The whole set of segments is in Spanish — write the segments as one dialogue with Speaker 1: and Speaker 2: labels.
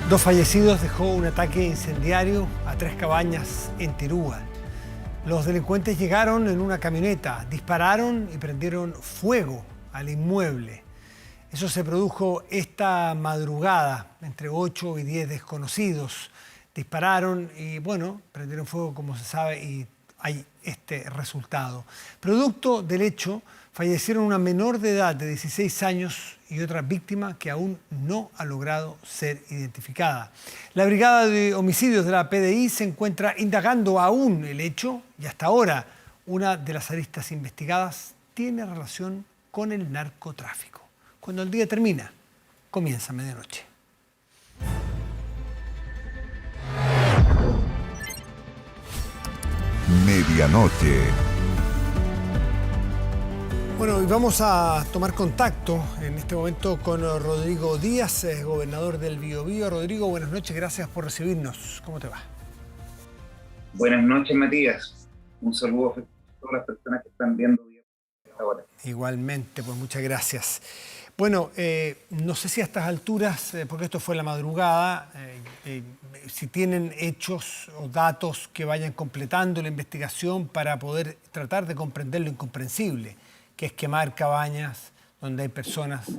Speaker 1: Dos fallecidos dejó un ataque incendiario a 3 cabañas en Tirúa. Los delincuentes llegaron en una camioneta, dispararon y prendieron fuego al inmueble. Eso se produjo esta madrugada, entre 8 y 10 desconocidos. Dispararon y, prendieron fuego, como se sabe, y hay este resultado. Producto del hecho, fallecieron una menor de edad de 16 años y otra víctima que aún no ha logrado ser identificada. La Brigada de Homicidios de la PDI se encuentra indagando aún el hecho y hasta ahora una de las aristas investigadas tiene relación con el narcotráfico. Cuando el día termina, comienza medianoche.
Speaker 2: Medianoche.
Speaker 1: Bueno, y vamos a tomar contacto en este momento con Rodrigo Díaz, gobernador del Biobío. Rodrigo, buenas noches, gracias por recibirnos. ¿Cómo te va?
Speaker 3: Buenas noches, Matías. Un saludo a todas las personas que están viendo esta hora.
Speaker 1: Igualmente, pues muchas gracias. Bueno, no sé si a estas alturas, porque esto fue la madrugada, si tienen hechos o datos que vayan completando la investigación para poder tratar de comprender lo incomprensible, que es quemar cabañas donde hay personas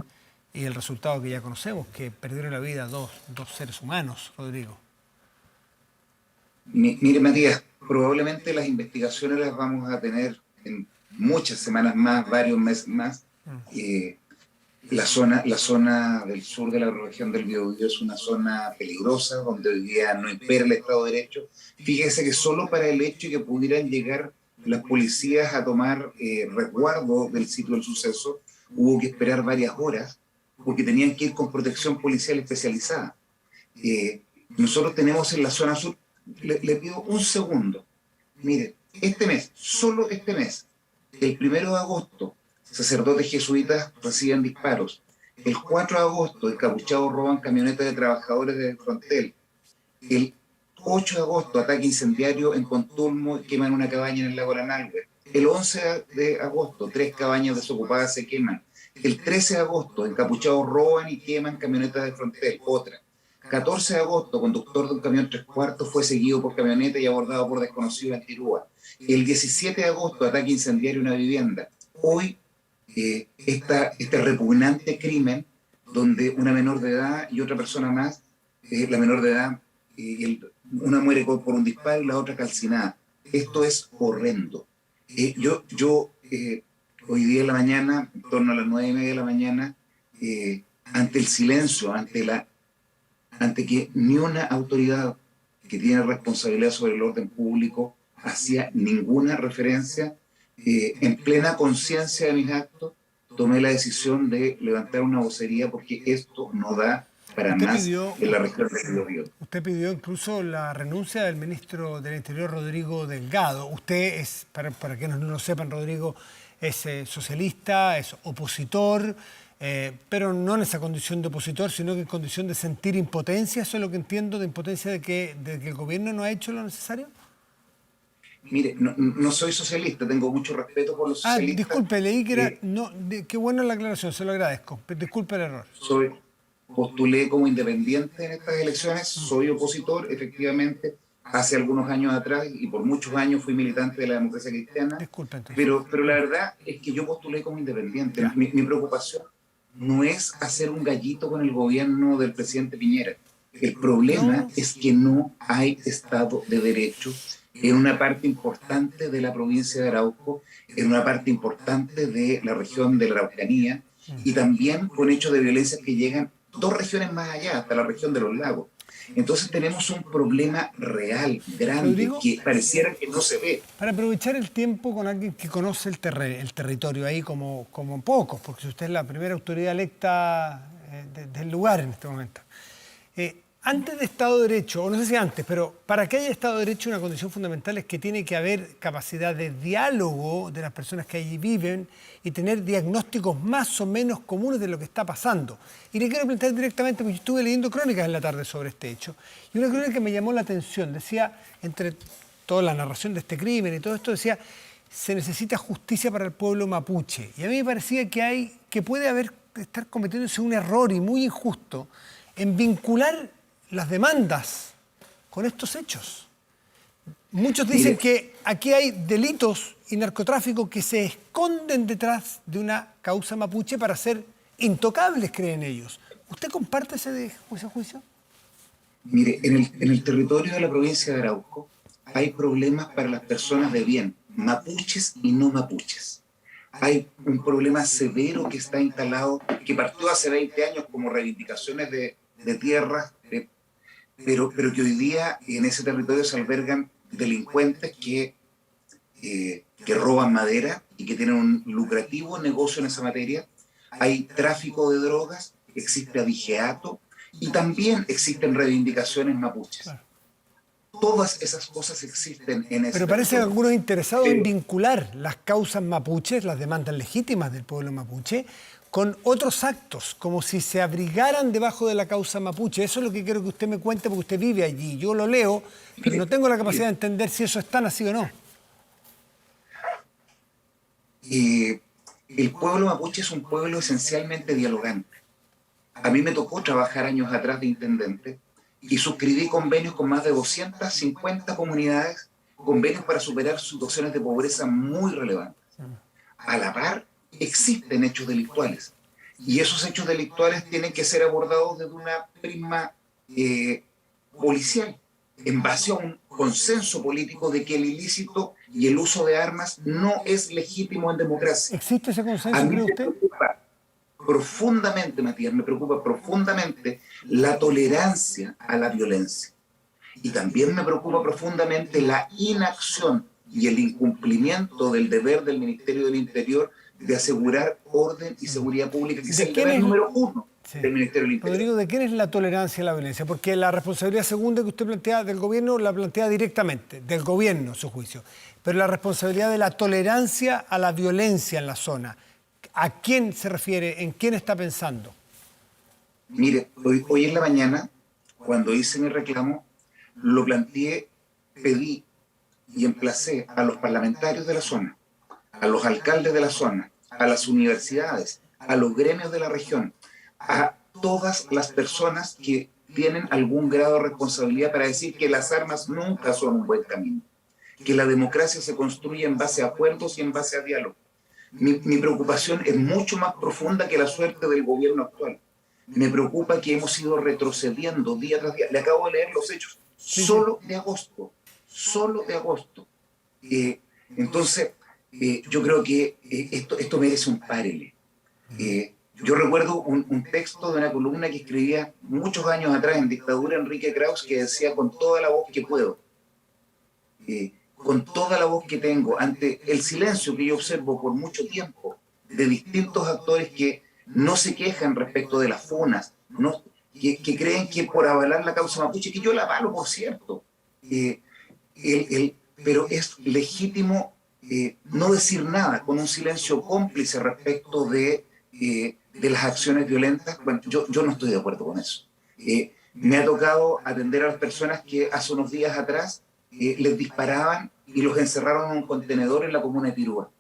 Speaker 1: y el resultado que ya conocemos, que perdieron la vida dos seres humanos, Rodrigo.
Speaker 3: Mire, Matías, probablemente las investigaciones las vamos a tener en muchas semanas más, varios meses más. La zona del sur de la región del Biobío es una zona peligrosa, donde hoy día no impera el Estado de Derecho. Fíjese que solo para el hecho de que pudieran llegar las policías a tomar resguardo del sitio del suceso, hubo que esperar varias horas, porque tenían que ir con protección policial especializada. Nosotros tenemos en la zona sur, le pido un segundo, mire, este mes, solo este mes, el 1 de agosto, sacerdotes jesuitas reciben disparos. El 4 de agosto, encapuchados roban camionetas de trabajadores de Frontel. El 8 de agosto, ataque incendiario en Contulmo y queman una cabaña en el lago Lanalgue. El 11 de agosto, 3 cabañas desocupadas se queman. El 13 de agosto, encapuchados roban y queman camionetas de Frontel, otra. 14 de agosto, conductor de un camión 3/4 fue seguido por camioneta y abordado por desconocidos en Tirúa. El 17 de agosto, ataque incendiario en una vivienda. Hoy, este repugnante crimen donde una menor de edad y otra persona más, la menor de edad, una muere por un disparo y la otra calcinada. Esto es horrendo. Hoy día en la mañana, en torno a las 9:30 de la mañana, ante el silencio, ante que ni una autoridad que tiene responsabilidad sobre el orden público hacía ninguna referencia, en plena conciencia de mis actos, tomé la decisión de levantar una vocería porque esto no da para más en la región del Biobío.
Speaker 1: Usted pidió incluso la renuncia del ministro del Interior, Rodrigo Delgado. Usted es, para quienes no lo sepan, Rodrigo, es socialista, es opositor, pero no en esa condición de opositor, sino que en condición de sentir impotencia. ¿Eso es lo que entiendo, de impotencia de que el gobierno no ha hecho lo necesario?
Speaker 3: Mire, no soy socialista, tengo mucho respeto por los socialistas.
Speaker 1: Disculpe, leí que era... qué buena la aclaración, se lo agradezco. Disculpe el error.
Speaker 3: Postulé como independiente en estas elecciones, soy opositor, efectivamente, hace algunos años atrás, y por muchos años fui militante de la democracia cristiana.
Speaker 1: Disculpe, entonces.
Speaker 3: Pero la verdad es que yo postulé como independiente. Mi preocupación no es hacer un gallito con el gobierno del presidente Piñera. El problema es que no hay Estado de Derecho en una parte importante de la provincia de Arauco, en una parte importante de la región de la Araucanía, y también con hechos de violencia que llegan 2 regiones más allá, hasta la región de los lagos. Entonces tenemos un problema real, grande, Rodrigo, que pareciera que no se ve.
Speaker 1: Para aprovechar el tiempo con alguien que conoce el territorio ahí como pocos, porque usted es la primera autoridad electa del lugar en este momento. Antes de Estado de Derecho, o no sé si antes, pero para que haya Estado de Derecho una condición fundamental es que tiene que haber capacidad de diálogo de las personas que allí viven y tener diagnósticos más o menos comunes de lo que está pasando. Y le quiero plantear directamente, porque yo estuve leyendo crónicas en la tarde sobre este hecho, y una crónica que me llamó la atención, decía, entre toda la narración de este crimen y todo esto, decía, se necesita justicia para el pueblo mapuche. Y a mí me parecía que puede estar cometiéndose un error y muy injusto en vincular las demandas con estos hechos? Muchos dicen que aquí hay delitos y narcotráfico que se esconden detrás de una causa mapuche para ser intocables, creen ellos. ¿Usted comparte ese juicio?
Speaker 3: Mire, en el territorio de la provincia de Arauco hay problemas para las personas de bien, mapuches y no mapuches. Hay un problema severo que está instalado, que partió hace 20 años como reivindicaciones de tierras, pero que hoy día en ese territorio se albergan delincuentes que roban madera y que tienen un lucrativo negocio en esa materia. Hay tráfico de drogas, existe abigeato y también existen reivindicaciones mapuches.
Speaker 1: Claro.
Speaker 3: Todas esas cosas existen en ese
Speaker 1: Pero parecen
Speaker 3: territorio.
Speaker 1: algunos interesados en vincular las causas mapuches, las demandas legítimas del pueblo mapuche, con otros actos, como si se abrigaran debajo de la causa mapuche. Eso es lo que quiero que usted me cuente, porque usted vive allí. Yo lo leo, pero no tengo la capacidad de entender si eso es tan así o no.
Speaker 3: El pueblo mapuche es un pueblo esencialmente dialogante. A mí me tocó trabajar años atrás de intendente y suscribí convenios con más de 250 comunidades, convenios para superar situaciones de pobreza muy relevantes. A la par, existen hechos delictuales y esos hechos delictuales tienen que ser abordados desde una prisma policial, en base a un consenso político de que el ilícito y el uso de armas no es legítimo en democracia.
Speaker 1: ¿Existe ese
Speaker 3: A
Speaker 1: consenso,
Speaker 3: mí
Speaker 1: cree
Speaker 3: me
Speaker 1: usted?
Speaker 3: preocupa profundamente, Matías, me preocupa profundamente la tolerancia a la violencia. Y también me preocupa profundamente la inacción y el incumplimiento del deber del Ministerio del Interior de asegurar orden y seguridad pública, que es el deber número uno del Ministerio del Interior.
Speaker 1: Rodrigo, ¿de quién es la tolerancia a la violencia? Porque la responsabilidad segunda que usted plantea del gobierno la plantea directamente, del gobierno, a su juicio. Pero la responsabilidad de la tolerancia a la violencia en la zona, ¿a quién se refiere? ¿En quién está pensando?
Speaker 3: Mire, hoy en la mañana, cuando hice mi reclamo, lo planteé, pedí y emplacé a los parlamentarios de la zona, a los alcaldes de la zona, a las universidades, a los gremios de la región, a todas las personas que tienen algún grado de responsabilidad para decir que las armas nunca son un buen camino, que la democracia se construye en base a acuerdos y en base a diálogo. Mi preocupación es mucho más profunda que la suerte del gobierno actual. Me preocupa que hemos ido retrocediendo día tras día. Le acabo de leer los hechos. Solo de agosto. Entonces, yo creo que esto merece un párele. Yo recuerdo un texto de una columna que escribía muchos años atrás en dictadura Enrique Krauss, que decía: con toda la voz que puedo, con toda la voz que tengo, ante el silencio que yo observo por mucho tiempo de distintos actores que no se quejan respecto de las funas, que creen que por avalar la causa mapuche, que yo la avalo, por cierto, pero es legítimo no decir nada, con un silencio cómplice respecto de las acciones violentas. Bueno, yo no estoy de acuerdo con eso. Me ha tocado atender a las personas que hace unos días atrás les disparaban y los encerraron en un contenedor en la comuna de Tirúa.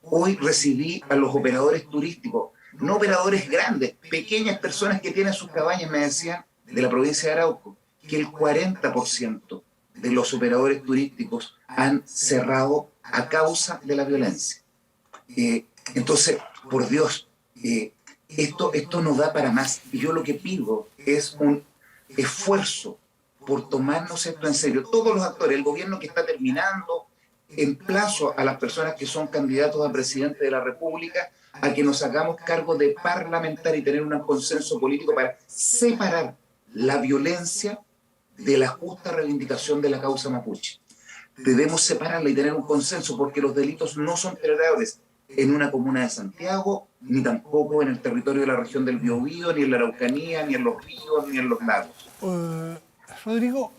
Speaker 3: Hoy recibí a los operadores turísticos, no operadores grandes, pequeñas personas que tienen sus cabañas, me decían, de la provincia de Arauco, que el 40% de los operadores turísticos han cerrado a causa de la violencia. Entonces, por Dios, esto no da para más. Y yo lo que pido es un esfuerzo por tomarnos esto en serio. Todos los actores, el gobierno que está terminando, emplazo a las personas que son candidatos a presidente de la República a que nos hagamos cargo de parlamentar y tener un consenso político para separar la violencia de la justa reivindicación de la causa mapuche. Debemos separarla y tener un consenso, porque los delitos no son tolerables en una comuna de Santiago, ni tampoco en el territorio de la región del Biobío, ni en la Araucanía, ni en los ríos, ni en los lagos.
Speaker 1: Rodrigo,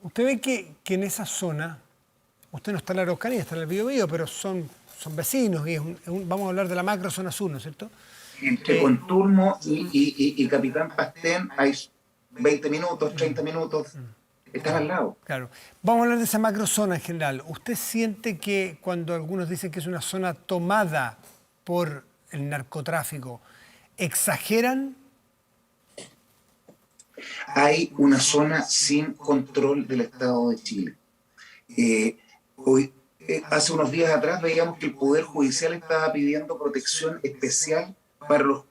Speaker 1: usted ve que en esa zona, usted no está en la Araucanía, está en el Biobío, pero son vecinos, y vamos a hablar de la macro zona sur, ¿no es cierto?
Speaker 3: Entre Conturmo y Capitán Pastén hay 20 minutos, 30 minutos, están al lado.
Speaker 1: Claro. Vamos a hablar de esa macrozona en general. ¿Usted siente que cuando algunos dicen que es una zona tomada por el narcotráfico, exageran?
Speaker 3: Hay una zona sin control del Estado de Chile. Hace unos días atrás veíamos que el Poder Judicial estaba pidiendo protección especial para los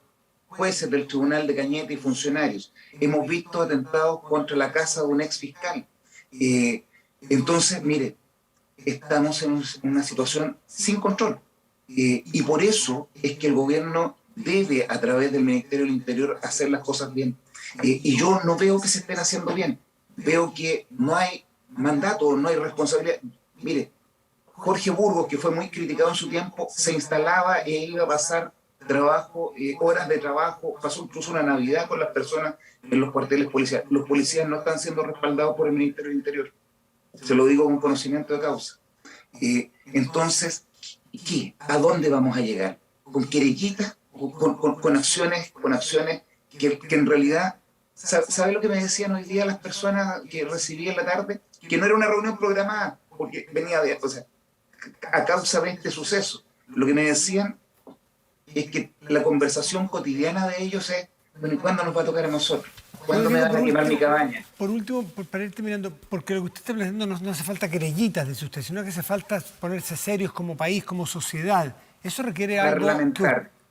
Speaker 3: jueces del Tribunal de Cañete y funcionarios. Hemos visto atentados contra la casa de un ex fiscal. Entonces, mire, estamos en una situación sin control. Y por eso es que el gobierno debe, a través del Ministerio del Interior, hacer las cosas bien. Y yo no veo que se estén haciendo bien. Veo que no hay mandato, no hay responsabilidad. Mire, Jorge Burgos, que fue muy criticado en su tiempo, se instalaba e iba a pasar trabajo, horas de trabajo, pasó incluso una Navidad con las personas en los cuarteles policiales. Los policías no están siendo respaldados por el Ministerio del Interior. Se lo digo con conocimiento de causa. Entonces, ¿qué? ¿A dónde vamos a llegar? ¿Con querellitas? ¿Con acciones que en realidad... ¿Sabe lo que me decían hoy día las personas que recibí en la tarde? Que no era una reunión programada, porque venía de... O sea, a causa de este suceso. Lo que me decían es que la conversación cotidiana de ellos es, bueno, ¿y cuándo nos va a tocar a nosotros? ¿Cuándo me van a quemar mi cabaña?
Speaker 1: Por último, para ir terminando, porque lo que usted está planteando no hace falta querellitas, dice usted, sino que hace falta ponerse serios como país, como sociedad. Eso requiere algo...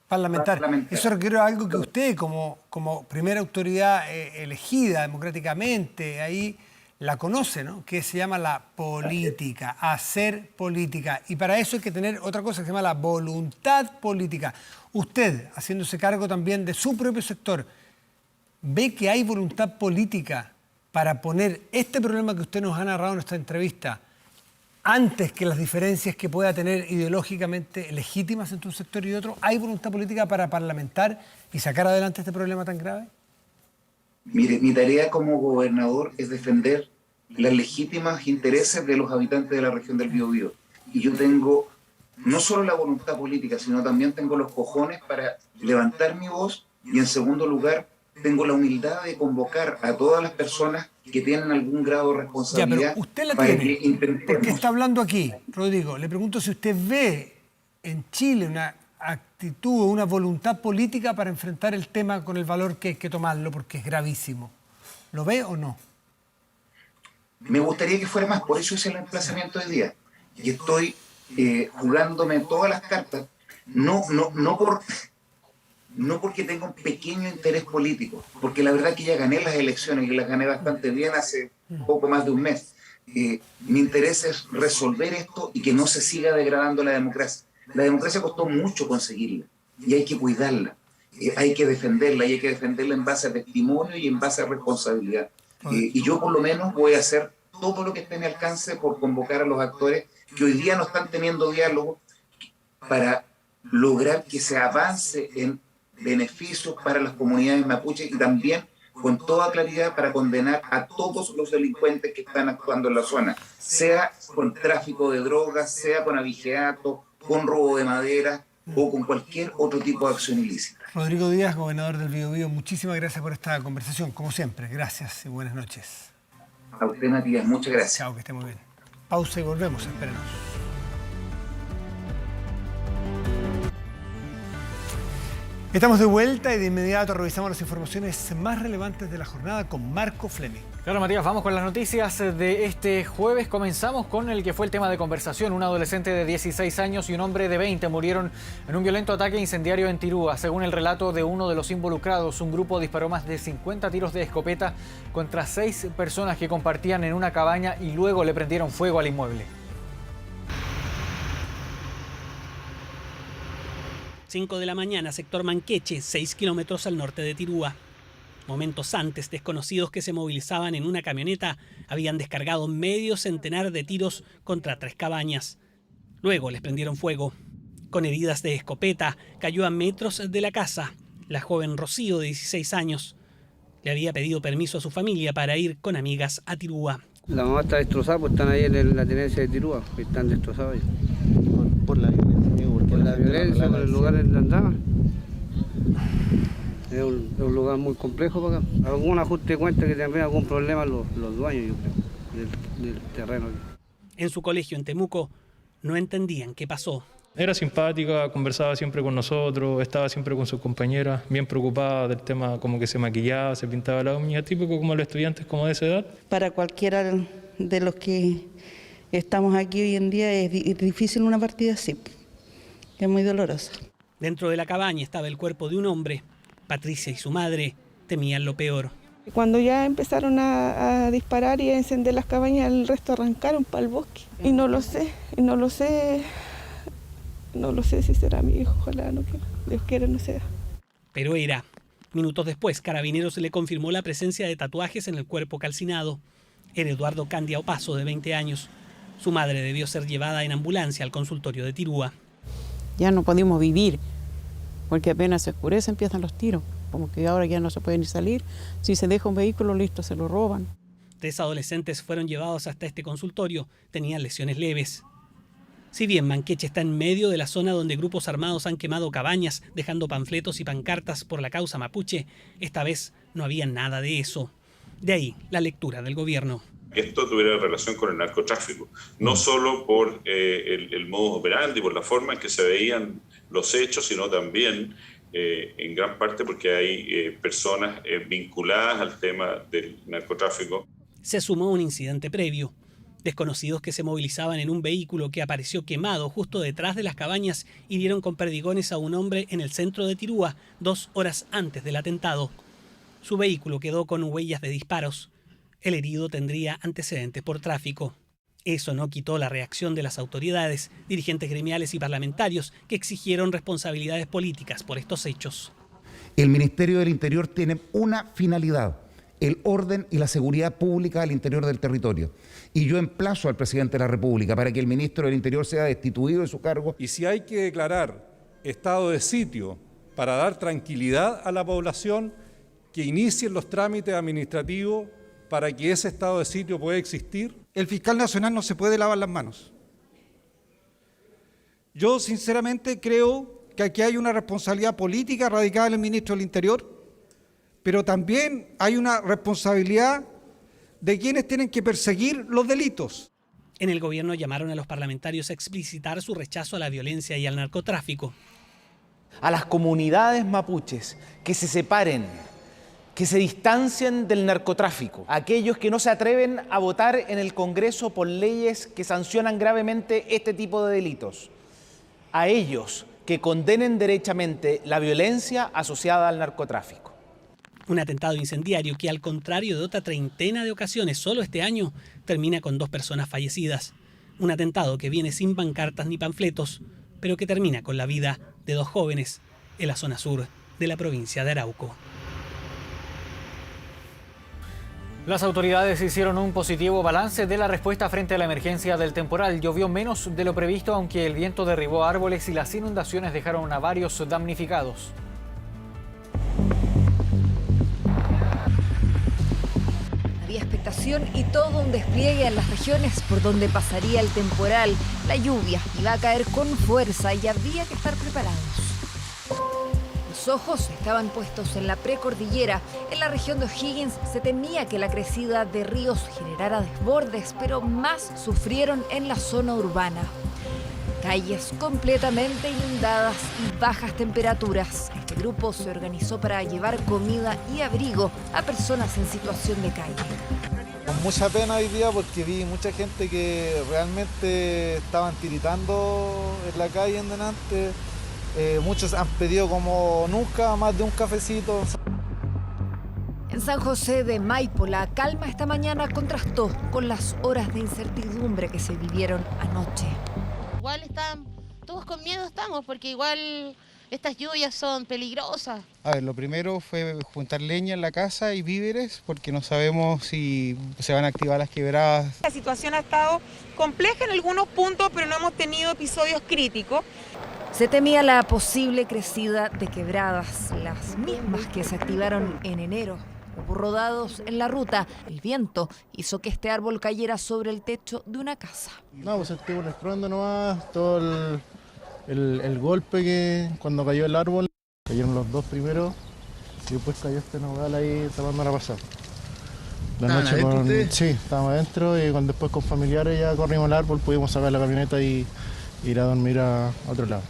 Speaker 1: Parlamentar. Eso requiere algo que usted, como primera autoridad elegida democráticamente, ahí la conoce, ¿no? Que se llama la política, hacer política. Y para eso hay que tener otra cosa que se llama la voluntad política. Usted, haciéndose cargo también de su propio sector, ¿ve que hay voluntad política para poner este problema que usted nos ha narrado en esta entrevista antes que las diferencias que pueda tener ideológicamente legítimas entre un sector y otro? ¿Hay voluntad política para parlamentar y sacar adelante este problema tan grave?
Speaker 3: Mire, mi tarea como gobernador es defender los legítimos intereses de los habitantes de la región del Biobío. Y yo tengo no solo la voluntad política, sino también tengo los cojones para levantar mi voz y, en segundo lugar, tengo la humildad de convocar a todas las personas que tienen algún grado de responsabilidad.
Speaker 1: Ya, pero usted la tiene, porque está hablando aquí, Rodrigo. Le pregunto si usted ve en Chile una actitud o una voluntad política para enfrentar el tema con el valor que hay que tomarlo, porque es gravísimo. ¿Lo ve o no?
Speaker 3: Me gustaría que fuera más, por eso hice el emplazamiento de día. Y estoy jugándome todas las cartas, no porque tenga un pequeño interés político, porque la verdad que ya gané las elecciones y las gané bastante bien hace poco más de un mes. Mi interés es resolver esto y que no se siga degradando la democracia. La democracia costó mucho conseguirla y hay que cuidarla, hay que defenderla y hay que defenderla en base a testimonio y en base a responsabilidad. Y yo por lo menos voy a hacer todo lo que esté en mi alcance por convocar a los actores que hoy día no están teniendo diálogo para lograr que se avance en beneficios para las comunidades mapuches y también con toda claridad para condenar a todos los delincuentes que están actuando en la zona, sea con tráfico de drogas, sea con abigeato, con robo de madera o con cualquier otro tipo de acción ilícita.
Speaker 1: Rodrigo Díaz, gobernador del Biobío, muchísimas gracias por esta conversación, como siempre. Gracias y buenas noches.
Speaker 3: A usted, Matías, muchas gracias.
Speaker 1: Chao, que esté muy bien. Pausa y volvemos, espérenos. Estamos de vuelta y de inmediato revisamos las informaciones más relevantes de la jornada con Marco Fleming.
Speaker 2: Claro, Matías, vamos con las noticias de este jueves. Comenzamos con el que fue el tema de conversación. Un adolescente de 16 años y un hombre de 20 murieron en un violento ataque incendiario en Tirúa. Según el relato de uno de los involucrados, un grupo disparó más de 50 tiros de escopeta contra 6 personas que compartían en una cabaña y luego le prendieron fuego al inmueble.
Speaker 4: 5 de la mañana, sector Manqueche, 6 kilómetros al norte de Tirúa. Momentos antes, desconocidos que se movilizaban en una camioneta habían descargado medio centenar de tiros contra 3 cabañas. Luego les prendieron fuego. Con heridas de escopeta, cayó a metros de la casa. La joven Rocío, de 16 años, le había pedido permiso a su familia para ir con amigas a Tirúa.
Speaker 5: La mamá está destrozada, pues están ahí en la tenencia de Tirúa, que están destrozados.
Speaker 6: Por la violencia, amigo,
Speaker 5: por la violencia, por el lugar en donde andaban. Es un lugar muy complejo para acá. Algún ajuste de cuenta que también algún problema los dueños, yo creo, del terreno.
Speaker 4: En su colegio en Temuco no entendían qué pasó.
Speaker 7: Era simpática, conversaba siempre con nosotros, estaba siempre con sus compañeras, bien preocupada del tema, como que se maquillaba, se pintaba la uña, típico como los estudiantes como de esa edad.
Speaker 8: Para cualquiera de los que estamos aquí hoy en día es difícil una partida así, es muy dolorosa.
Speaker 4: Dentro de la cabaña estaba el cuerpo de un hombre. Patricia y su madre temían lo peor.
Speaker 9: Cuando ya empezaron a disparar y a encender las cabañas, el resto arrancaron para el bosque. Y no lo sé si será mi hijo, ojalá no, que Dios quiera no sea.
Speaker 4: Pero era. Minutos después, Carabineros le confirmó la presencia de tatuajes en el cuerpo calcinado. Era Eduardo Candia Opaso, de 20 años. Su madre debió ser llevada en ambulancia al consultorio de Tirúa.
Speaker 10: Ya no podemos vivir, porque apenas se oscurece empiezan los tiros. Como que ahora ya no se puede ni salir. Si se deja un vehículo, listo, se lo roban.
Speaker 4: 3 adolescentes fueron llevados hasta este consultorio. Tenían lesiones leves. Si bien Manqueche está en medio de la zona donde grupos armados han quemado cabañas, dejando panfletos y pancartas por la causa mapuche, esta vez no había nada de eso. De ahí la lectura del gobierno.
Speaker 11: Esto tuviera relación con el narcotráfico, no solo por el modus operandi, por la forma en que se veían los hechos, sino también en gran parte porque hay personas vinculadas al tema del narcotráfico.
Speaker 4: Se sumó un incidente previo. Desconocidos que se movilizaban en un vehículo que apareció quemado justo detrás de las cabañas hirieron con perdigones a un hombre en el centro de Tirúa 2 horas antes del atentado. Su vehículo quedó con huellas de disparos. El herido tendría antecedentes por tráfico. Eso no quitó la reacción de las autoridades, dirigentes gremiales y parlamentarios que exigieron responsabilidades políticas por estos hechos.
Speaker 12: El Ministerio del Interior tiene una finalidad: el orden y la seguridad pública al interior del territorio. Y yo emplazo al presidente de la República para que el ministro del Interior sea destituido de su cargo.
Speaker 13: Y si hay que declarar estado de sitio para dar tranquilidad a la población, que inicien los trámites administrativos para que ese estado de sitio pueda existir.
Speaker 14: El fiscal nacional no se puede lavar las manos. Yo sinceramente creo que aquí hay una responsabilidad política radicada en el ministro del Interior, pero también hay una responsabilidad de quienes tienen que perseguir los delitos.
Speaker 4: En el gobierno llamaron a los parlamentarios a explicitar su rechazo a la violencia y al narcotráfico.
Speaker 15: A las comunidades mapuches que se separen, que se distancien del narcotráfico, a aquellos que no se atreven a votar en el Congreso por leyes que sancionan gravemente este tipo de delitos, a ellos que condenen derechamente la violencia asociada al narcotráfico.
Speaker 4: Un atentado incendiario que, al contrario de otra treintena de ocasiones solo este año, termina con 2 personas fallecidas. Un atentado que viene sin pancartas ni panfletos, pero que termina con la vida de 2 jóvenes en la zona sur de la provincia de Arauco.
Speaker 2: Las autoridades hicieron un positivo balance de la respuesta frente a la emergencia del temporal. Llovió menos de lo previsto, aunque el viento derribó árboles y las inundaciones dejaron a varios damnificados.
Speaker 16: Había expectación y todo un despliegue en las regiones por donde pasaría el temporal. La lluvia iba a caer con fuerza y había que estar preparados. Los ojos estaban puestos en la precordillera. En la región de O'Higgins se temía que la crecida de ríos generara desbordes, pero más sufrieron en la zona urbana. Calles completamente inundadas y bajas temperaturas. Este grupo se organizó para llevar comida y abrigo a personas en situación de calle.
Speaker 17: Con mucha pena hoy día porque vi mucha gente que realmente estaban tiritando en la calle en delante. Muchos han pedido como nunca más de un cafecito.
Speaker 16: En San José de Maipo, la calma esta mañana contrastó con las horas de incertidumbre que se vivieron anoche.
Speaker 18: Igual están todos con miedo porque igual estas lluvias son peligrosas.
Speaker 6: A ver, lo primero fue juntar leña en la casa y víveres porque no sabemos si se van a activar las quebradas.
Speaker 19: La situación ha estado compleja en algunos puntos, pero no hemos tenido episodios críticos.
Speaker 16: Se temía la posible crecida de quebradas, las mismas que se activaron en enero. Hubo rodados en la ruta. El viento hizo que este árbol cayera sobre el techo de una casa.
Speaker 6: No, pues estuvo un estruendo nomás, todo el golpe que cuando cayó el árbol, cayeron los 2 primeros y después cayó este nogal ahí tapando la pasada.
Speaker 17: ¿Estaban adentro ustedes?
Speaker 6: Sí, estábamos adentro y después con familiares ya corrimos el árbol, pudimos sacar la camioneta y ir a dormir a otro lado.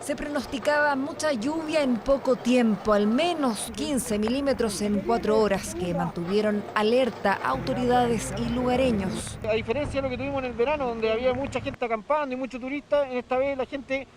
Speaker 16: Se pronosticaba mucha lluvia en poco tiempo, al menos 15 milímetros en 4 horas, que mantuvieron alerta autoridades y lugareños.
Speaker 20: A diferencia de lo que tuvimos en el verano, donde había mucha gente acampando y muchos turistas, en esta vez la gente,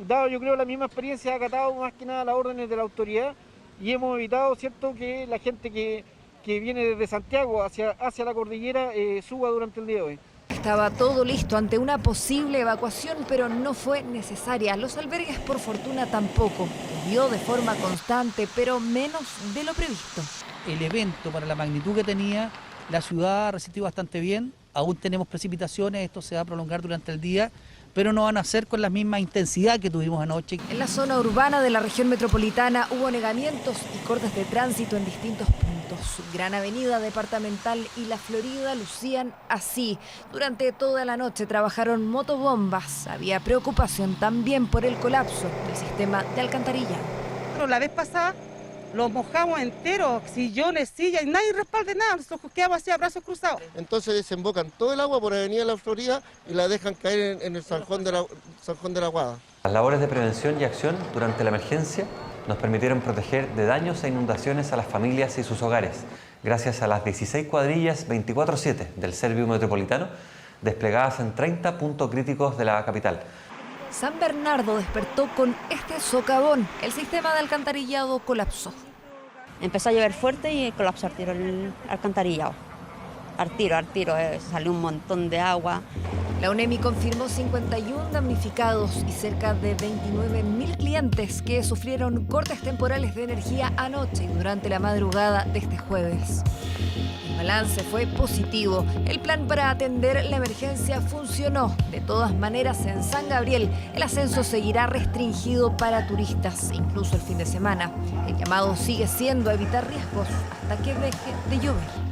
Speaker 20: dado yo creo la misma experiencia, ha acatado más que nada las órdenes de la autoridad y hemos evitado, cierto, que la gente que viene desde Santiago hacia la cordillera suba durante el día de hoy.
Speaker 16: Estaba todo listo ante una posible evacuación, pero no fue necesaria. Los albergues, por fortuna, tampoco. Llovió de forma constante, pero menos de lo previsto.
Speaker 21: El evento, para la magnitud que tenía, la ciudad resistió bastante bien. Aún tenemos precipitaciones, esto se va a prolongar durante el día, pero no van a ser con la misma intensidad que tuvimos anoche.
Speaker 16: En la zona urbana de la región metropolitana hubo negamientos y cortes de tránsito en distintos puntos. Gran Avenida Departamental y La Florida lucían así. Durante toda la noche trabajaron motobombas. Había preocupación también por el colapso del sistema de alcantarillado.
Speaker 22: Pero la vez pasada los mojamos enteros, sillones, sillas, y nadie respalde nada, nosotros quedamos así a brazos cruzados.
Speaker 23: Entonces desembocan todo el agua por Avenida La Florida y la dejan caer en el Zanjón de la Guada.
Speaker 24: Las labores de prevención y acción durante la emergencia nos permitieron proteger de daños e inundaciones a las familias y sus hogares, gracias a las 16 cuadrillas 24/7 del Servio Metropolitano, desplegadas en 30 puntos críticos de la capital.
Speaker 16: San Bernardo despertó con este socavón. El sistema de alcantarillado colapsó.
Speaker 25: Empezó a llover fuerte y colapsó al tiro el alcantarillado. Al tiro, salió un montón de agua.
Speaker 16: La UNEMI confirmó 51 damnificados y cerca de 29.000 clientes que sufrieron cortes temporales de energía anoche y durante la madrugada de este jueves. El balance fue positivo. El plan para atender la emergencia funcionó. De todas maneras, en San Gabriel, el ascenso seguirá restringido para turistas, incluso el fin de semana. El llamado sigue siendo a evitar riesgos hasta que deje de llover.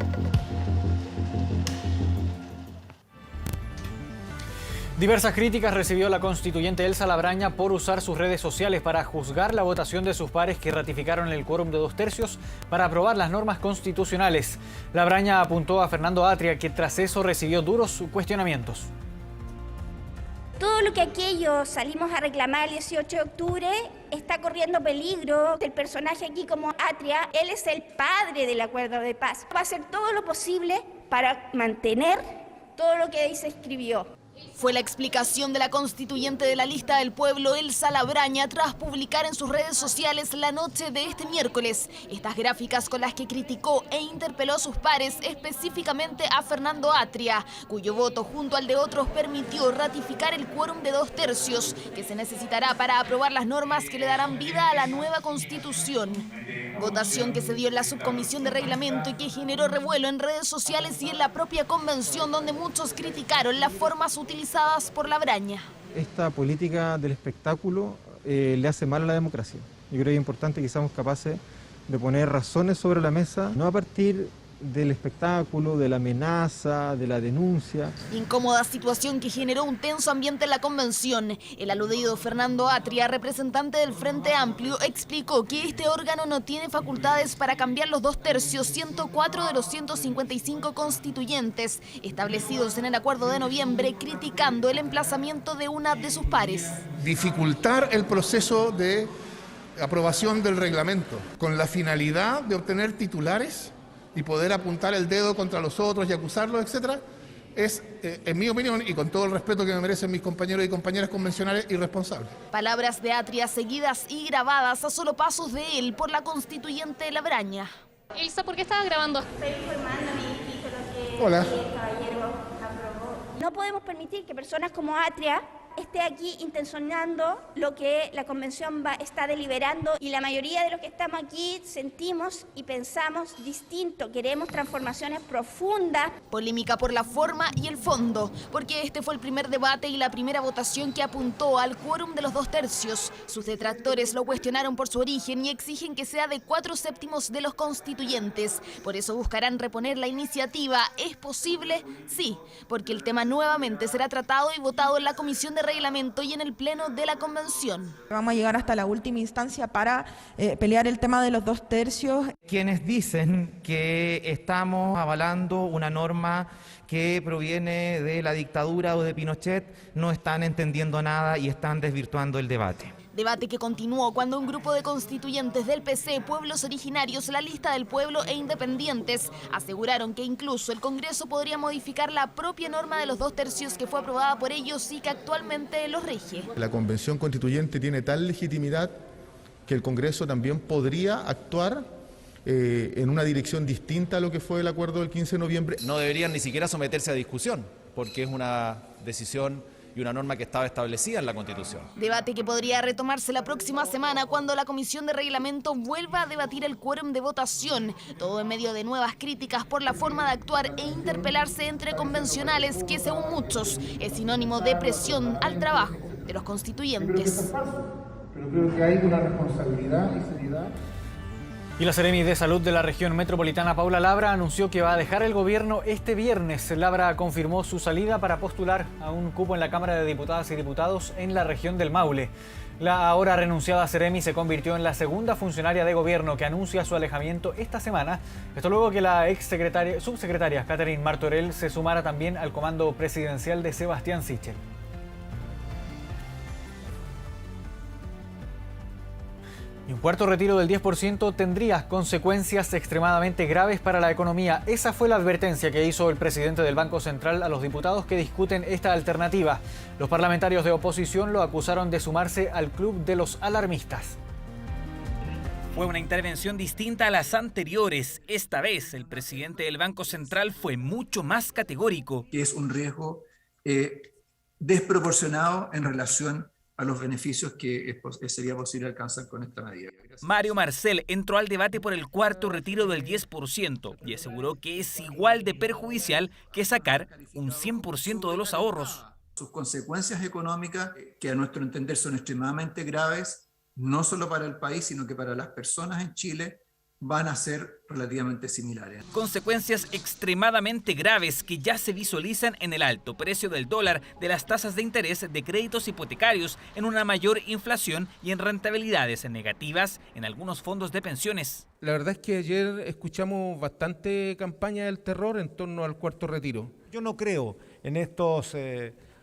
Speaker 2: Diversas críticas recibió la constituyente Elsa Labraña por usar sus redes sociales para juzgar la votación de sus pares que ratificaron el quórum de 2/3 para aprobar las normas constitucionales. Labraña apuntó a Fernando Atria, que tras eso recibió duros cuestionamientos.
Speaker 26: Todo lo que aquellos salimos a reclamar el 18 de octubre está corriendo peligro. El personaje aquí como Atria, él es el padre del acuerdo de paz. Va a hacer todo lo posible para mantener todo lo que ahí se escribió.
Speaker 27: Fue la explicación de la constituyente de la Lista del Pueblo, Elsa Labraña, tras publicar en sus redes sociales la noche de este miércoles estas gráficas con las que criticó e interpeló a sus pares, específicamente a Fernando Atria, cuyo voto junto al de otros permitió ratificar el quórum de 2/3 que se necesitará para aprobar las normas que le darán vida a la nueva Constitución. Votación que se dio en la subcomisión de reglamento y que generó revuelo en redes sociales y en la propia convención, donde muchos criticaron las formas utilizadas por Labraña.
Speaker 28: Esta política del espectáculo le hace mal a la democracia. Yo creo que es importante que seamos capaces de poner razones sobre la mesa, no a partir del espectáculo, de la amenaza, de la denuncia.
Speaker 27: Incómoda situación que generó un tenso ambiente en la convención. El aludido Fernando Atria, representante del Frente Amplio, explicó que este órgano no tiene facultades para cambiar los 2/3, 104 de los 155 constituyentes establecidos en el acuerdo de noviembre, criticando el emplazamiento de una de sus pares.
Speaker 29: Dificultar el proceso de aprobación del reglamento con la finalidad de obtener titulares y poder apuntar el dedo contra los otros y acusarlos, etcétera, es, en mi opinión, y con todo el respeto que me merecen mis compañeros y compañeras convencionales, irresponsable.
Speaker 27: Palabras de Atria seguidas y grabadas a solo pasos de él por la constituyente Labraña.
Speaker 30: Elsa, ¿por qué estaba grabando?
Speaker 26: Estoy informando a mi hijito lo que
Speaker 29: Hola.
Speaker 26: el caballero aprobó. No podemos permitir que personas como Atria esté aquí intencionando lo que la convención está deliberando, y la mayoría de los que estamos aquí sentimos y pensamos distinto, queremos transformaciones profundas.
Speaker 27: Polémica por la forma y el fondo, porque este fue el primer debate y la primera votación que apuntó al quórum de los 2/3. Sus detractores lo cuestionaron por su origen y exigen que sea de 4/7 de los constituyentes. Por eso buscarán reponer la iniciativa. ¿Es posible? Sí, porque el tema nuevamente será tratado y votado en la Comisión de Reglamento y en el Pleno de la Convención.
Speaker 22: Vamos a llegar hasta la última instancia para pelear el tema de los 2/3.
Speaker 1: Quienes dicen que estamos avalando una norma que proviene de la dictadura o de Pinochet no están entendiendo nada y están desvirtuando el debate.
Speaker 27: Debate que continuó cuando un grupo de constituyentes del PC, pueblos originarios, la Lista del Pueblo e independientes aseguraron que incluso el Congreso podría modificar la propia norma de los 2/3 que fue aprobada por ellos y que actualmente los rige.
Speaker 29: La Convención Constituyente tiene tal legitimidad que el Congreso también podría actuar en una dirección distinta a lo que fue el acuerdo del 15 de noviembre.
Speaker 3: No deberían ni siquiera someterse a discusión, porque es una decisión y una norma que estaba establecida en la Constitución.
Speaker 27: Debate que podría retomarse la próxima semana cuando la Comisión de Reglamento vuelva a debatir el quórum de votación, todo en medio de nuevas críticas por la forma de actuar e interpelarse entre convencionales que, según muchos, es sinónimo de presión al trabajo de los constituyentes.
Speaker 29: Pero creo que hay una responsabilidad y seriedad.
Speaker 2: Y la Seremi de Salud de la región metropolitana, Paula Labra, anunció que va a dejar el gobierno este viernes. Labra confirmó su salida para postular a un cupo en la Cámara de Diputadas y Diputados en la región del Maule. La ahora renunciada Seremi se convirtió en la segunda funcionaria de gobierno que anuncia su alejamiento esta semana. Esto luego que la subsecretaria Catherine Martorell se sumara también al comando presidencial de Sebastián Sichel. Y un cuarto retiro del 10% tendría consecuencias extremadamente graves para la economía. Esa fue la advertencia que hizo el presidente del Banco Central a los diputados que discuten esta alternativa. Los parlamentarios de oposición lo acusaron de sumarse al club de los alarmistas.
Speaker 5: Fue una intervención distinta a las anteriores. Esta vez el presidente del Banco Central fue mucho más categórico.
Speaker 7: Es un riesgo desproporcionado en relación a los beneficios que sería posible alcanzar con esta medida.
Speaker 5: Mario Marcel entró al debate por el cuarto retiro del 10% y aseguró que es igual de perjudicial que sacar un 100% de los ahorros.
Speaker 7: Sus consecuencias económicas, que a nuestro entender son extremadamente graves, no solo para el país, sino que para las personas en Chile, van a ser relativamente similares.
Speaker 5: Consecuencias extremadamente graves que ya se visualizan en el alto precio del dólar, de las tasas de interés de créditos hipotecarios, en una mayor inflación y en rentabilidades negativas en algunos fondos de pensiones.
Speaker 8: La verdad es que ayer escuchamos bastante campaña del terror en torno al cuarto retiro.
Speaker 9: Yo no creo en estos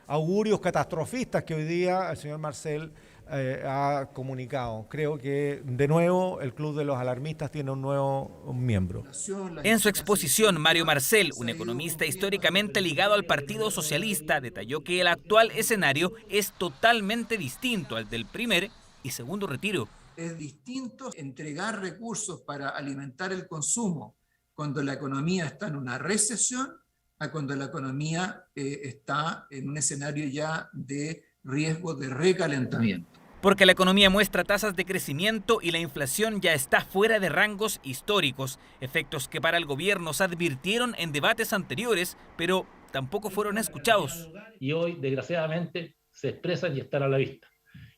Speaker 9: augurios catastrofistas que hoy día el señor Marcel ha comunicado. Creo que de nuevo el Club de los Alarmistas tiene un nuevo miembro.
Speaker 5: En su exposición, Mario Marcel, un economista históricamente ligado al Partido Socialista, detalló que el actual escenario es totalmente distinto al del primer y segundo retiro.
Speaker 7: Es distinto entregar recursos para alimentar el consumo cuando la economía está en una recesión a cuando la economía está en un escenario ya de riesgo de recalentamiento.
Speaker 5: Porque la economía muestra tasas de crecimiento y la inflación ya está fuera de rangos históricos, efectos que para el gobierno se advirtieron en debates anteriores, pero tampoco fueron escuchados.
Speaker 10: Y hoy, desgraciadamente, se expresan y están a la vista.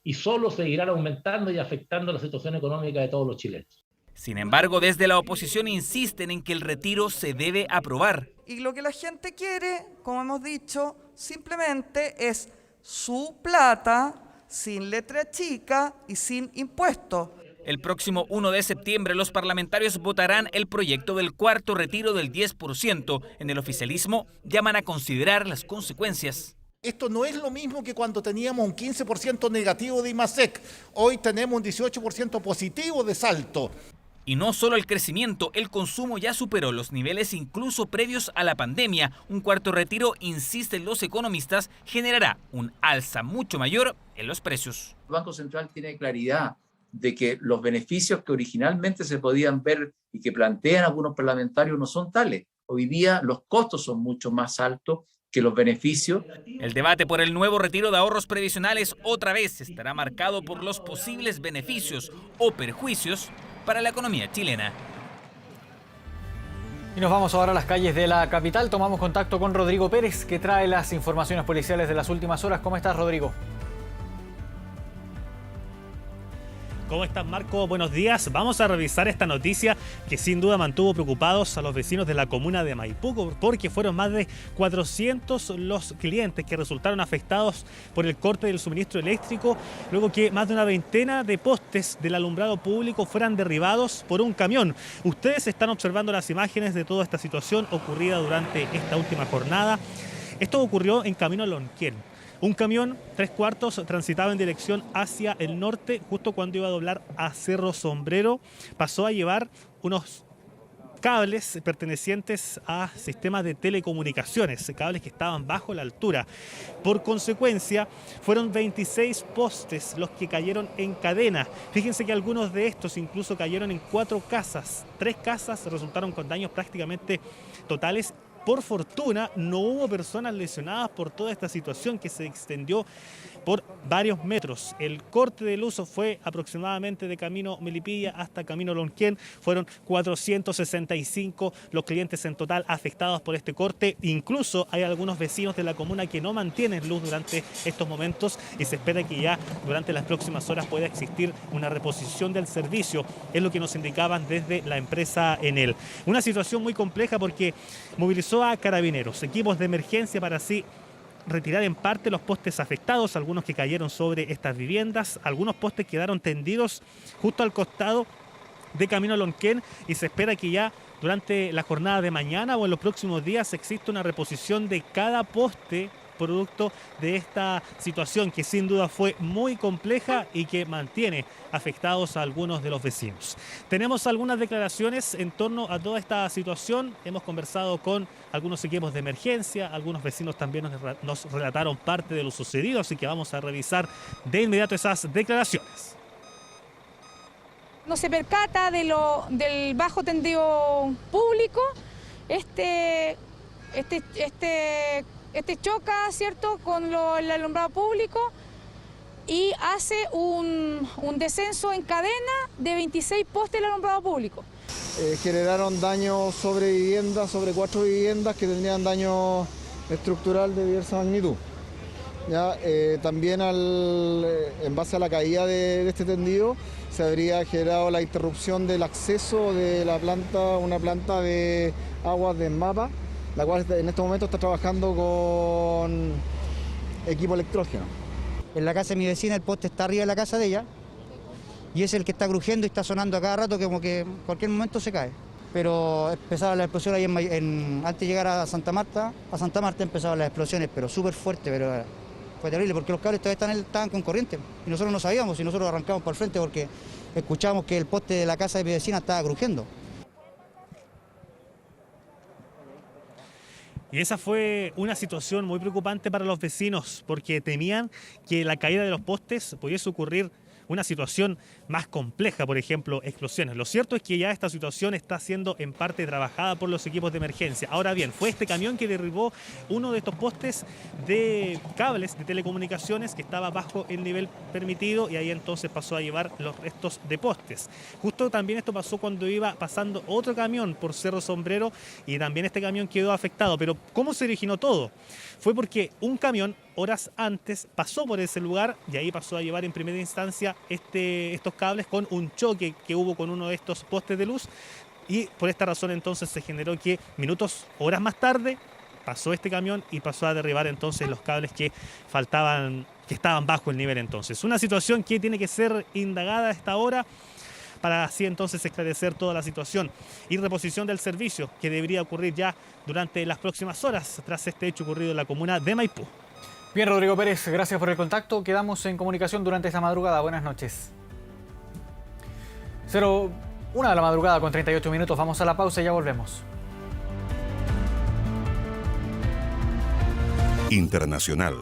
Speaker 10: Y solo seguirán aumentando y afectando la situación económica de todos los chilenos.
Speaker 5: Sin embargo, desde la oposición insisten en que el retiro se debe aprobar.
Speaker 11: Y lo que la gente quiere, como hemos dicho, simplemente es su plata, sin letra chica y sin impuestos.
Speaker 5: El próximo 1 de septiembre los parlamentarios votarán el proyecto del cuarto retiro del 10%. En el oficialismo llaman a considerar las consecuencias.
Speaker 9: Esto no es lo mismo que cuando teníamos un 15% negativo de IMASEC. Hoy tenemos un 18% positivo de salto.
Speaker 5: Y no solo el crecimiento, el consumo ya superó los niveles incluso previos a la pandemia. Un cuarto retiro, insisten los economistas, generará un alza mucho mayor en los precios.
Speaker 7: El Banco Central tiene claridad de que los beneficios que originalmente se podían ver y que plantean algunos parlamentarios no son tales. Hoy día los costos son mucho más altos que los beneficios.
Speaker 5: El debate por el nuevo retiro de ahorros previsionales otra vez estará marcado por los posibles beneficios o perjuicios para la economía chilena.
Speaker 2: Y nos vamos ahora a las calles de la capital. Tomamos contacto con Rodrigo Pérez, que trae las informaciones policiales de las últimas horas. ¿Cómo estás, Rodrigo?
Speaker 4: ¿Cómo estás, Marco? Buenos días. Vamos a revisar esta noticia que sin duda mantuvo preocupados a los vecinos de la comuna de Maipú, porque fueron más de 400 los clientes que resultaron afectados por el corte del suministro eléctrico, luego que más de una veintena de postes del alumbrado público fueran derribados por un camión. Ustedes están observando las imágenes de toda esta situación ocurrida durante esta última jornada. Esto ocurrió en camino a Lonquén. Un camión 3/4 transitaba en dirección hacia el norte justo cuando iba a doblar a Cerro Sombrero. Pasó a llevar unos cables pertenecientes a sistemas de telecomunicaciones, cables que estaban bajo la altura. Por consecuencia, fueron 26 postes los que cayeron en cadena. Fíjense que algunos de estos incluso cayeron en 4 casas. 3 casas resultaron con daños prácticamente totales. Por fortuna, no hubo personas lesionadas por toda esta situación que se extendió por varios metros. El corte de luz fue aproximadamente de camino Melipilla hasta camino Lonquén. Fueron 465 los clientes en total afectados por este corte. Incluso hay algunos vecinos de la comuna que no mantienen luz durante estos momentos y se espera que ya durante las próximas horas pueda existir una reposición del servicio. Es lo que nos indicaban desde la empresa Enel. Una situación muy compleja porque movilizó a carabineros, equipos de emergencia para así retirar en parte los postes afectados, algunos que cayeron sobre estas viviendas, algunos postes quedaron tendidos justo al costado de camino a Lonquén y se espera que ya durante la jornada de mañana o en los próximos días exista una reposición de cada poste producto de esta situación que sin duda fue muy compleja y que mantiene afectados a algunos de los vecinos. Tenemos algunas declaraciones en torno a toda esta situación. Hemos conversado con algunos equipos de emergencia, algunos vecinos también nos relataron parte de lo sucedido, así que vamos a revisar de inmediato esas declaraciones.
Speaker 6: No se percata del bajo tendido público, este choca, ¿cierto?, con el alumbrado público y hace un descenso en cadena de 26 postes del alumbrado público.
Speaker 12: Generaron daños sobre viviendas, sobre 4 viviendas que tendrían daño estructural de diversa magnitud. ¿Ya? También en base a la caída de este tendido se habría generado la interrupción del acceso de una planta de aguas de MAPA, la cual en este momento está trabajando con equipo electrógeno.
Speaker 13: En la casa de mi vecina el poste está arriba de la casa de ella y es el que está crujiendo y está sonando a cada rato como que en cualquier momento se cae. Pero empezaba la explosión ahí antes de llegar a Santa Marta empezaban las explosiones, pero súper fuerte, pero fue terrible porque los cables todavía estaban con corriente y nosotros no sabíamos y nosotros arrancamos para el frente porque escuchábamos que el poste de la casa de mi vecina estaba crujiendo.
Speaker 4: Y esa fue una situación muy preocupante para los vecinos porque temían que la caída de los postes pudiese ocurrir una situación más compleja, por ejemplo, explosiones. Lo cierto es que ya esta situación está siendo en parte trabajada por los equipos de emergencia. Ahora bien, fue este camión que derribó uno de estos postes de cables de telecomunicaciones que estaba bajo el nivel permitido y ahí entonces pasó a llevar los restos de postes. Justo también esto pasó cuando iba pasando otro camión por Cerro Sombrero y también este camión quedó afectado. Pero ¿cómo se originó todo? Fue porque un camión horas antes pasó por ese lugar y ahí pasó a llevar en primera instancia estos cables con un choque que hubo con uno de estos postes de luz y por esta razón entonces se generó que horas más tarde pasó este camión y pasó a derribar entonces los cables que estaban bajo el nivel entonces. Una situación que tiene que ser indagada a esta hora para así entonces esclarecer toda la situación y reposición del servicio que debería ocurrir ya durante las próximas horas tras este hecho ocurrido en la comuna de Maipú.
Speaker 2: Bien, Rodrigo Pérez, gracias por el contacto. Quedamos en comunicación durante esta madrugada. Buenas noches. 1 de la madrugada con 38 minutos. Vamos a la pausa y ya volvemos.
Speaker 14: Internacional.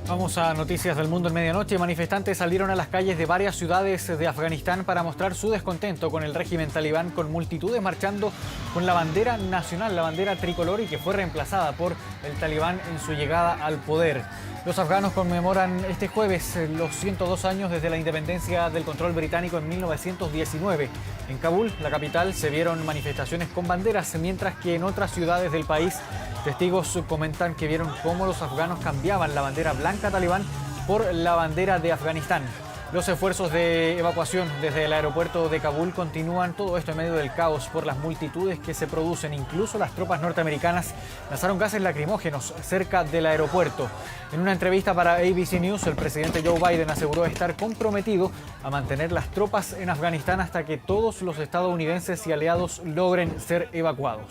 Speaker 2: Vamos a noticias del mundo en medianoche. Manifestantes salieron a las calles de varias ciudades de Afganistán para mostrar su descontento con el régimen talibán, con multitudes marchando con la bandera nacional, la bandera tricolor, y que fue reemplazada por el talibán en su llegada al poder. Los afganos conmemoran este jueves los 102 años desde la independencia del control británico en 1919. En Kabul, la capital, se vieron manifestaciones con banderas, mientras que en otras ciudades del país, testigos comentan que vieron cómo los afganos cambiaban la bandera blanca talibán por la bandera de Afganistán. Los esfuerzos de evacuación desde el aeropuerto de Kabul continúan, todo esto en medio del caos por las multitudes que se producen. Incluso las tropas norteamericanas lanzaron gases lacrimógenos cerca del aeropuerto. En una entrevista para ABC News, el presidente Joe Biden aseguró estar comprometido a mantener las tropas en Afganistán hasta que todos los estadounidenses y aliados logren ser evacuados.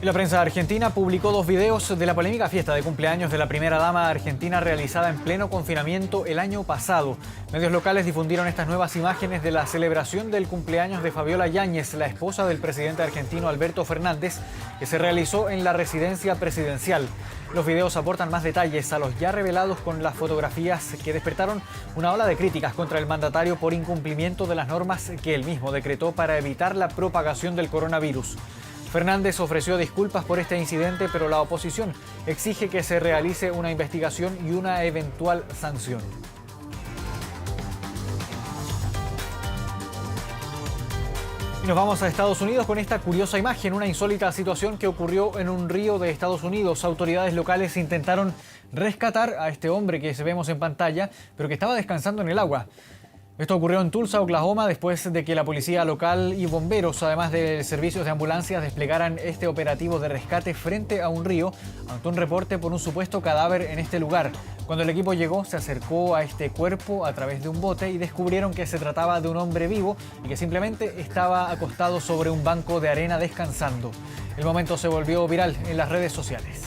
Speaker 2: La prensa argentina publicó 2 videos de la polémica fiesta de cumpleaños de la primera dama argentina realizada en pleno confinamiento el año pasado. Medios locales difundieron estas nuevas imágenes de la celebración del cumpleaños de Fabiola Yáñez, la esposa del presidente argentino Alberto Fernández, que se realizó en la residencia presidencial. Los videos aportan más detalles a los ya revelados con las fotografías que despertaron una ola de críticas contra el mandatario por incumplimiento de las normas que él mismo decretó para evitar la propagación del coronavirus. Fernández ofreció disculpas por este incidente, pero la oposición exige que se realice una investigación y una eventual sanción. Y nos vamos a Estados Unidos con esta curiosa imagen, una insólita situación que ocurrió en un río de Estados Unidos. Autoridades locales intentaron rescatar a este hombre que vemos en pantalla, pero que estaba descansando en el agua. Esto ocurrió en Tulsa, Oklahoma, después de que la policía local y bomberos, además de servicios de ambulancias, desplegaran este operativo de rescate frente a un río ante un reporte por un supuesto cadáver en este lugar. Cuando el equipo llegó, se acercó a este cuerpo a través de un bote y descubrieron que se trataba de un hombre vivo y que simplemente estaba acostado sobre un banco de arena descansando. El momento se volvió viral en las redes sociales.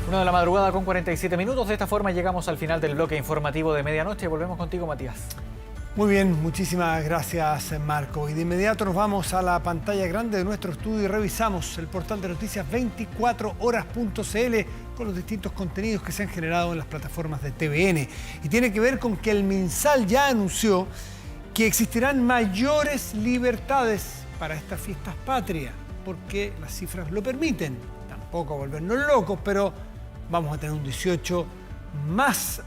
Speaker 2: 1 de la madrugada con 47 minutos. De esta forma llegamos al final del bloque informativo de medianoche. Volvemos contigo, Matías.
Speaker 14: Muy bien, muchísimas gracias, Marco. Y de inmediato nos vamos a la pantalla grande de nuestro estudio y revisamos el portal de noticias 24horas.cl con los distintos contenidos que se han generado en las plataformas de TVN. Y tiene que ver con que el MinSal ya anunció que existirán mayores libertades para estas fiestas patrias, porque las cifras lo permiten. Tampoco volvernos locos, pero vamos a tener un 18 más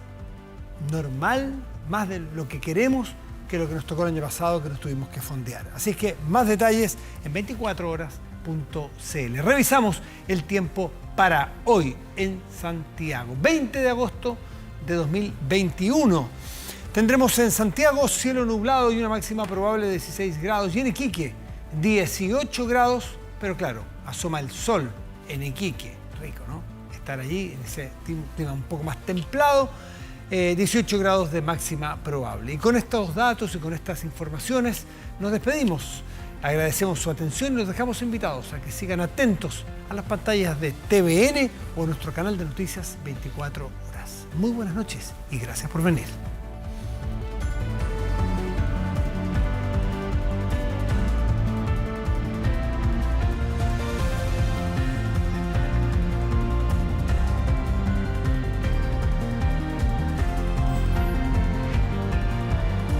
Speaker 14: normal, más de lo que queremos que lo que nos tocó el año pasado, que nos tuvimos que fondear. Así es que más detalles en 24horas.cl. Revisamos el tiempo para hoy en Santiago, 20 de agosto de 2021. Tendremos en Santiago cielo nublado y una máxima probable de 16 grados. Y en Iquique, 18 grados, pero claro, asoma el sol en Iquique. Rico, ¿no? Estar allí en ese clima un poco más templado. 18 grados de máxima probable. Y con estos datos y con estas informaciones nos despedimos. Agradecemos su atención y los dejamos invitados a que sigan atentos a las pantallas de TVN o nuestro canal de noticias 24 horas. Muy buenas noches y gracias por venir.